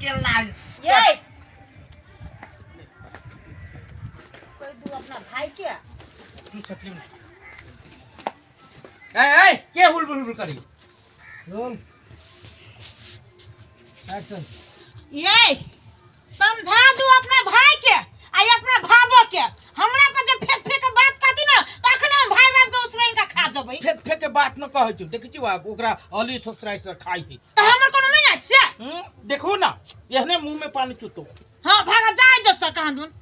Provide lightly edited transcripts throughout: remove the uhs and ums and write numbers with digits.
के लाल ये कोई तू अपना भाई क्या तू सकली ए के हुलबुल करी रोल एक्शन ये समझा दू अपना भाई के आई अपना भाबो के हमरा पर जब फेंक फेंक के बात कहती ना तखने हम भाई बाप के उसने का खा जबै फेक फेक के बात न कहै छु देखि छु ओकरा अली ससुराई से खाई ही त हमर कोनो नहीं आछ से देखो ना एहने मुंह में पानी चुतो हां भागा जाय दस कहां दून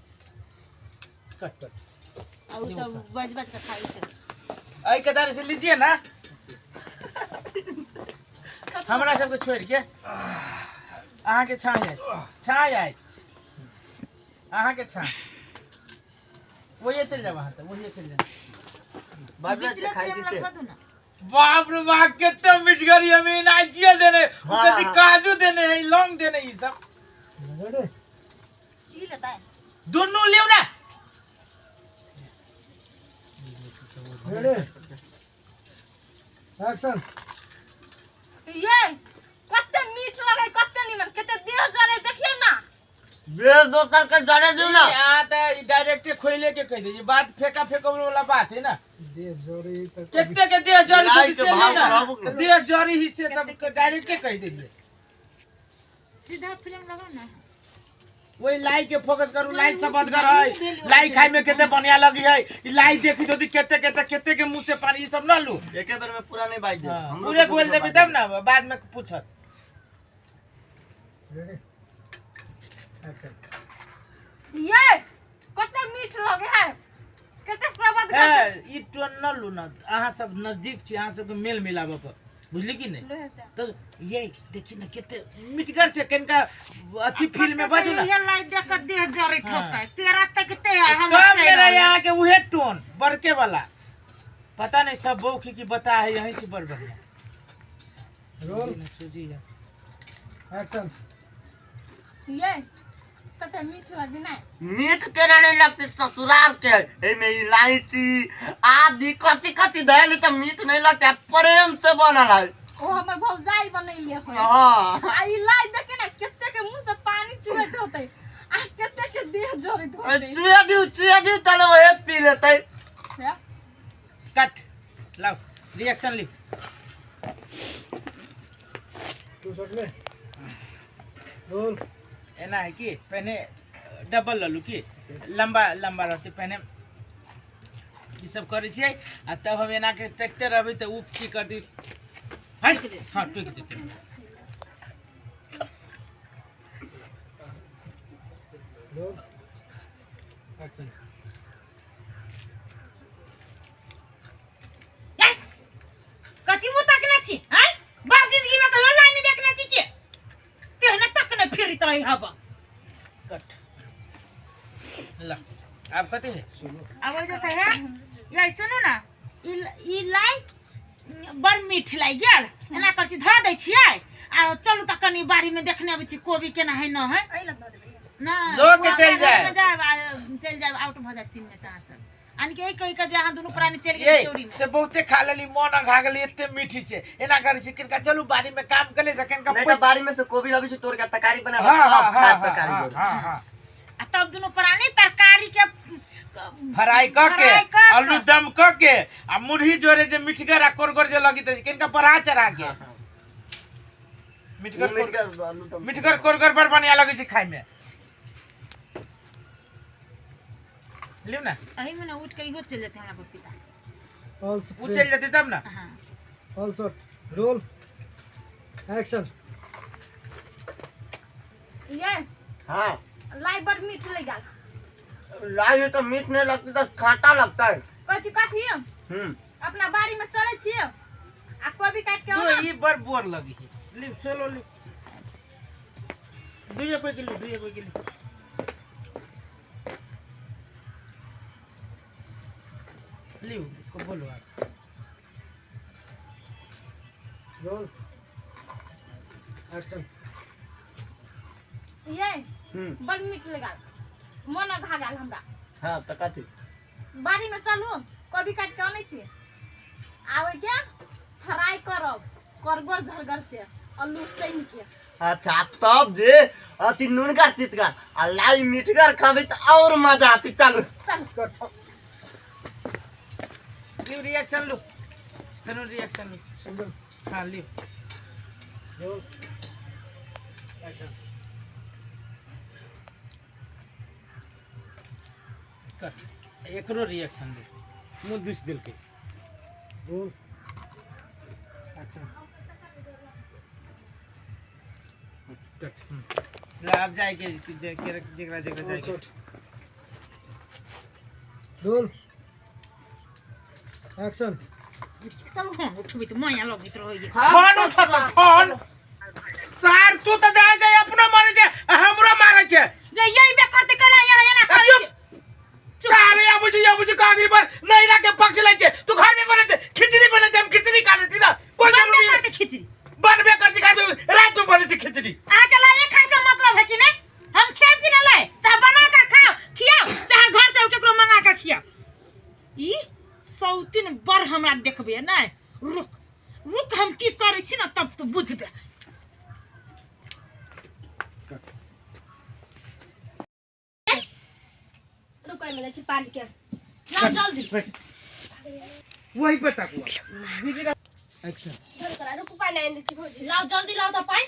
कट और सब बज बज के खाई से आई कदार से लीजिए ना हमरा सबके छोड़ के अहाँ के छाय आय अहाँ के छा वही चल जा वहां तक वही चल जा बाद में खाई जैसे बाप रे बाप कितना मिठगरी हमें नाचिया देने कदी काजू देने है लौंग देने ये सब रेडी ई लेता है दोनों लियो ना रेडी एक्शन ये कत्ते मीठ लगे कत्ते निमन कत्ते देह जले देखियो ना बे दोसर के जाने दू ना यहाँ तो डायरेक्ट खोले के कह दीजिए बात फेंका फेंका वाला बात है ना दे जोरी तक कितने के दिया जरी लाई तो के किससे भाव लेना खराब हो दिया जरी ही से तब डायरेक्ट के कह दीजिए सीधा फिल्म लगा ना वही लाई के फोकस करू लाई सबद कर है लाई खाई में कितने बढ़िया लगी है ई लाई देखी तो कितने के मुंह से पानी ये सब ना लू एके बार में पूरा नहीं बाई दे हम पूरे बोल देबे तब ना बाद में पूछत रेडी एक्शन ये कत्ते मीठ लगे है कत्ते सबद है कत्ते ई तो न लू ना अहाँ सब नजदीक छी अहाँ सब के मेल मिलाबे पर बुझली कि नहीं लोहे से तो ये देखी ना कितने मिटगर से कनका अथी फील्ड में बाजू ना ये लाइट देख कर देह जरे होता है तेरा तकते है हम सब मेरा यहाँ के उहे टोन बड़के वाला पता नहीं सब बौखी की बता है यहीं से बड़ बढ़िया रोल सूजी है एक्शन ये कत्ते मीठ लगे ना मीठ केना नहीं लगती ससुराल के एमे इलायची आदि कथी कथी धैली त मीठ नहीं लगता प्रेम से बनल है ओ हमर भौजाई बनैले है हां आई लाइट देखे ना कत्ते के मुंह से पानी चुहत होते आ कत्ते के देह जरे होते चुया दी तले ओए पी लेते कट लाओ रिएक्शन लिख टू शॉट में रोल एना है कि पहले डबल ललू की लंबा लंबा रहते पहले ये सब करे छियै आ तब हम एना के तकते रहबे त उ की कर दी हां टूक देते रोल एक्शन कथी मुंह तकने छी हैं बाप जिंदगी में कहियो लाइन देखने छी के तेहने तकने फिरत रही हबा कट ला आप कथी है अब जैसे है ये सुनो ना ई लाई बड़ मीठ लाग गेल एना कर छी ध दै छियै आ चलू त कनी बाड़ी में देखने आबै छी कोबी केना है न है ना लोग के चल जाए चल जाए आउट भ जाए सीन में से हां अन के कहि के जे अहाँ दुनु प्राणी चल गेल चोरी में से बहुते खा लेली मन घा गेली एते मीठी से एना करे छी किनका चलू बाड़ी में काम करे जखन का नहीं तो बारी में से कोबी लबी से तोड़ के तरकारी बना हां तब खा तरकारी बोल हां हां आ तब दुनु प्राणी तरकारी के फ्राई क के आलू दम क के आ मुरही जोरे जे मिठगर आ कोरगर जे लगी त किनका परा चढ़ा के मिठगर कोरगर बड़ बढ़िया लगे छै खाय में लियो ना अही में ना उठ के इहो चल जाते हमरा पिता ऑल उ चल जते तब ना हां ऑल शॉट रोल एक्शन ये हां लाई बड़ मीठ लग गेल लाई तो मीठ नहीं लगती तो खट्टा लगता है कथी कथी अपना बाड़ी में चले छिए आ कोबी काट के तो आना ई बड़ बोर लगी ली सोलो ली दुइए कोई के ली लियो को बोलो आप रोल एक्शन ये बड़ मीठ लगा मन घा गेल हमरा हां त कथी बाड़ी में चलू कोबी काट के आनै छी आवे के फ्राई करब करगर झरगर से आलू सैन के अच्छा तब जे अति नूनगर तितगर आ लाई मीठगर खाबे तो और मजा आती। चलो कट लियो रिएक्शन लो, फिर रिएक्शन लो। सिंगल हाँ लियो। रोल एक्शन कट एकरो रिएक्शन लो, मुंह दुस दिल के। रोल एक्शन कट अब जाए के जगरा जगरा जाए के। रोल एक्शन चल हम उठबी तो माया लगित रहिए। फोन उठा फोन सर तू तो जाए जाए अपनो मारे छे हमरो मारे छे। ये यही बे करते करा यहाँ ना करे चुप अरे या मुझे कागरी पर नहीं रखे पक्ष ले छे। तू घर में बने खिचड़ी बने हम खिचड़ी खा लेती ना कोई जरूरी करते खिचड़ी बनबे करती खा रात में बने खिचड़ी। आके लाए खासे मतलब है कि नहीं? हम खेब कि ना लाए चाहे बना के खाओ खियाओ चाहे घर से केकरो मंगा के खियाओ। ई सौतीन बार हमरा देखबे नहीं रुक रुक हम की करे छी ना तब तो बुझबे। रुको मिले छी पानी के ना जल्दी वही पता हुआ दीदी एक्शन जल्दी करा रुको पानी आइन छी भौजी लाओ जल्दी लाओ त पानी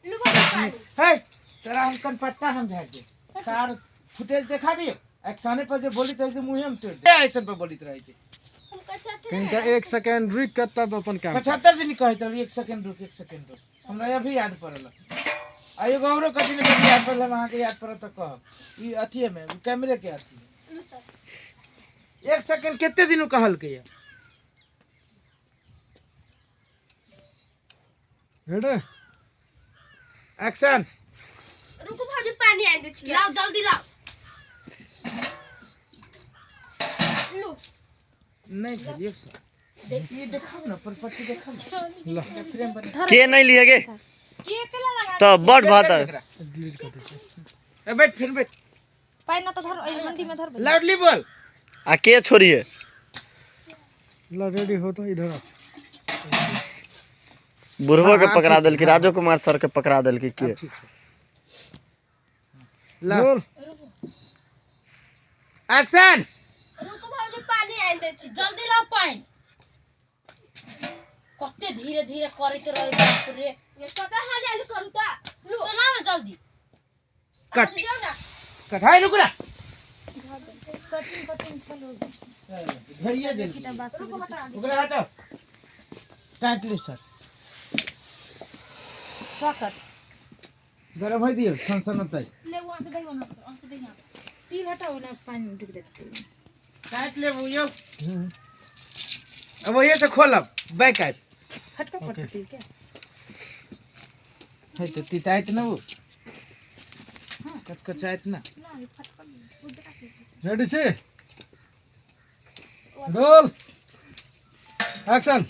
लुको पानी हे तेरा हम कन पट्टा हम झाड़ दे सार फुटेज दिखा दियो। एक्शन पर जो बोली तो ऐसे मुंह हम तोड़ दे एक्शन पर बोली रही थी। हम कच्चा थे कहीं का 1 सेकंड रुक के तब अपन काम 75 दिन कहे तो 1 सेकंड रुक हमरा अभी याद पड़ल। आयो गौरो कथि ने कथि याद पड़ल वहां के याद पड़ त कह ई अथी में कैमरे के अथी लु सर 1 सेकंड कितने दिन कहल के रेडी एक्शन। रुको भौजी पानी आइन छी लाओ जल्दी लाओ लु नहीं चलिए सर ये दिखाओ ना पर पट्टी दिखाओ ना फ्रेम बना के नहीं लिए गे के केला लगा तो बड़ बात है। डिलीट कर दे ए बैठ फिर बैठ पानी तो धर हंडी में धर लाउडली बोल आ के छोड़िए ला रेडी हो तो इधर आ। बुढ़वा के हाँ, पकड़ा ठीक दिल की है, हाँ। राजो कुमार सर के पकड़ा दिल की के ठीक है ला रोल एक्शन। रुको भौजी पानी आइन छी जल्दी लाओ पानी कते धीरे धीरे करैत रहे बाप रे ये कते हाल आलू करू ता लु तो लाओ ना जल्दी कट दियो ना कट हाय रुक ना कटिंग चलो धैर्य दे रुको हटा दे ओकरा हटाओ टाइटली सर पकड़ गरम है दियो सनसनत है ले वहां से देंगे ना से देंगे तिल हटाओ ना पानी ढक देते टाइट ले वो यो अब वही से खोलब बैक आइट फटका फटका तिल के है तो तिताइत ना वो कचकचाइत ना रेडी छे रोल एक्शन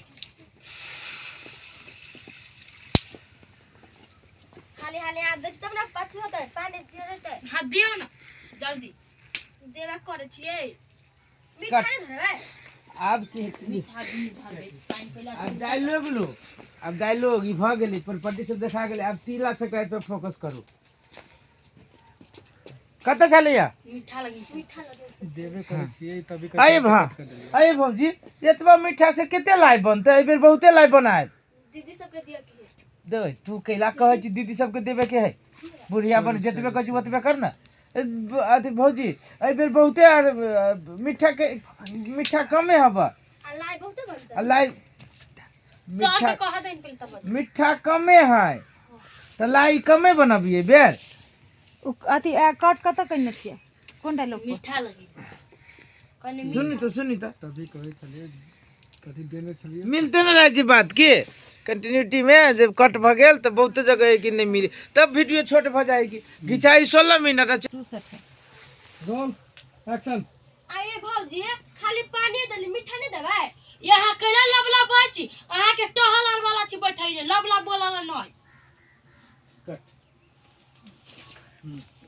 हाले हाले आ दे तब ना पत्थर होता है पानी दियो रहता है हां दियो ना जल्दी देवा करे छिए मीठा नहीं धरबे अब के अब डायलॉग लो अब डायलॉग ई भ गेली पर पट्टी से देखा गेली अब तीला संक्रांति पे फोकस करू कत चलिया मीठा लगे देवे करे छिए तभी आइए भा आइए भौजी एतबा मीठा से केते लाई बनते एबेर बहुते लाई बनाए दीदी सबके दिया की दे तू कैला कहै छी दीदी सबके देबे के है बुढ़िया बन जतबे कहै छी ओतबे कर ना अथी भौजी एबेर बहुते मीठा कमे हबा लाई बहुत बनता लाई सर के कहा देन पहले तब मीठा कमे है तो लाई कमे बनबिए बेर अथी कट कत कइने छिए कोन डायलॉग मीठा लगी कने सुनी तो तभी कहे चलिए कथी देने चलिए मिलते ना जी बात के कंटिन्यूटी में जब कट भ गेल तो बहुत जगह है कि नहीं मिली तब वीडियो छोट भ जाएगी घिचाई 16 मिनट रोल एक्शन आइए भौजी खाली पानी दली मीठा नहीं देबे यहाँ कैला लबला बची अहाँ के टहल और वाला छी बैठाई रे लबला बोलाला नहीं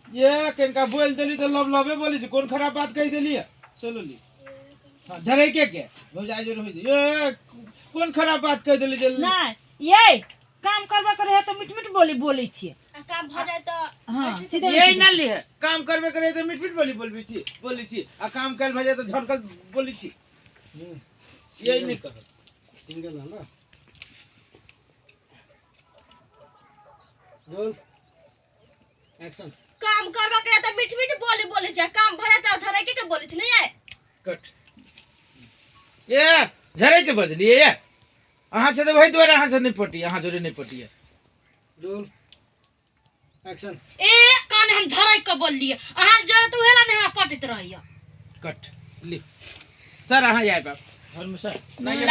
ये किनका बोल देली तो लब लबे बोली छी कौन खराब बात कह देली चलो ली हां झरे के हो जाए जो होई ये कौन खराब बात कह देली जल्दी नहीं ये काम करबे करे है तो मीठ मीठ बोली बोली छिए आ काम भ जाए तो हाँ बैठे सीधे यही ना ली है काम करबे करे तो मीठ मीठ बोली छी आ काम कल भजे तो झड़कल बोली छी यही नहीं कर सिंगल है ना रोल एक्शन काम करबा करे तो मीठ मीठ बोली बोली छै काम भ जाए तो धरे के बोली छै नहीं है कट ये झरे के बजलिए ये अहाँ से तो वही द्वारा अहाँ से नहीं पटी अहाँ जोरे नहीं पटी है रोल एक्शन ए कान हम धरे के बोललिए अहाँ जरे तो हेला नहीं पटित रहिया कट ली सर अहाँ आए बाप घर में सर नहीं